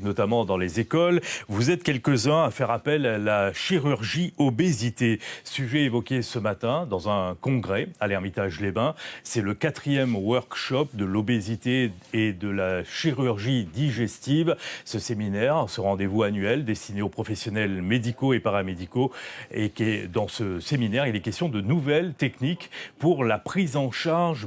Notamment dans les écoles. Vous êtes quelques-uns à faire appel à la chirurgie obésité. Sujet évoqué ce matin dans un congrès à l'Ermitage-les-Bains. C'est le 4e workshop de l'obésité et de la chirurgie digestive. Ce séminaire, ce rendez-vous annuel destiné aux professionnels médicaux et paramédicaux. Et dans ce séminaire, il est question de nouvelles techniques pour la prise en charge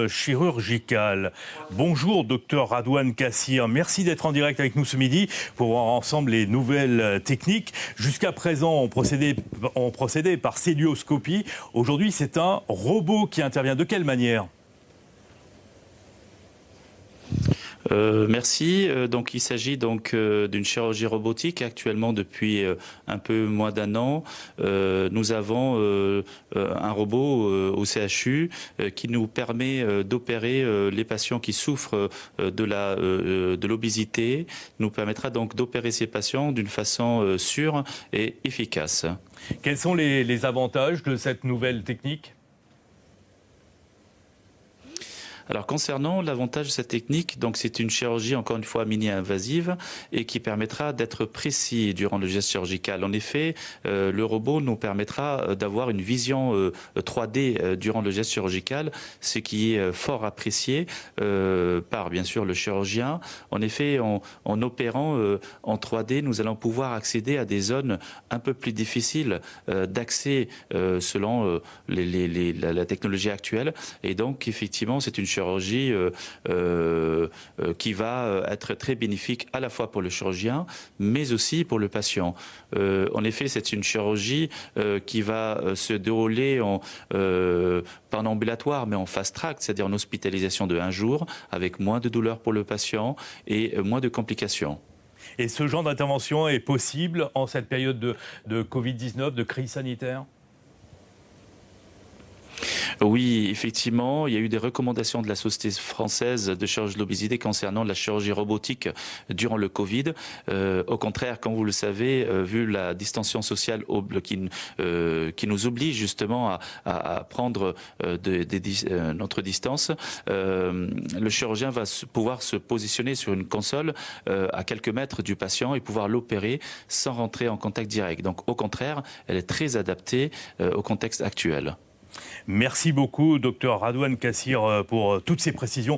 chirurgicale. Bonjour docteur Radouane Kassir, merci d'être en direct avec nous ce midi pour voir ensemble les nouvelles techniques. Jusqu'à présent, on procédait par célioscopie. Aujourd'hui, c'est un robot qui intervient. De quelle manière ? Merci. Donc, il s'agit donc d'une chirurgie robotique. Actuellement, depuis un peu moins d'un an, nous avons un robot au CHU qui nous permet d'opérer les patients qui souffrent de l'obésité. Nous permettra donc d'opérer ces patients d'une façon sûre et efficace. Quels sont les avantages de cette nouvelle technique ? Alors concernant l'avantage de cette technique, donc c'est une chirurgie encore une fois mini-invasive et qui permettra d'être précis durant le geste chirurgical. En effet, le robot nous permettra d'avoir une vision 3D durant le geste chirurgical, ce qui est fort apprécié par bien sûr le chirurgien. En effet, en opérant en 3D, nous allons pouvoir accéder à des zones un peu plus difficiles d'accès selon la technologie actuelle. Et donc effectivement, c'est une chirurgie qui va être très bénéfique à la fois pour le chirurgien, mais aussi pour le patient. En effet, c'est une chirurgie qui va se dérouler pas en ambulatoire, mais en fast track, c'est-à-dire en hospitalisation de 1 jour, avec moins de douleur pour le patient et moins de complications. Et ce genre d'intervention est possible en cette période de Covid-19, de crise sanitaire ? Oui, effectivement, il y a eu des recommandations de la Société française de chirurgie de l'obésité concernant la chirurgie robotique durant le Covid. Au contraire, comme vous le savez, vu la distanciation sociale qui nous oblige justement à prendre notre distance, le chirurgien va pouvoir se positionner sur une console à quelques mètres du patient et pouvoir l'opérer sans rentrer en contact direct. Donc au contraire, elle est très adaptée au contexte actuel. Merci beaucoup, docteur Radouane Kassir, pour toutes ces précisions.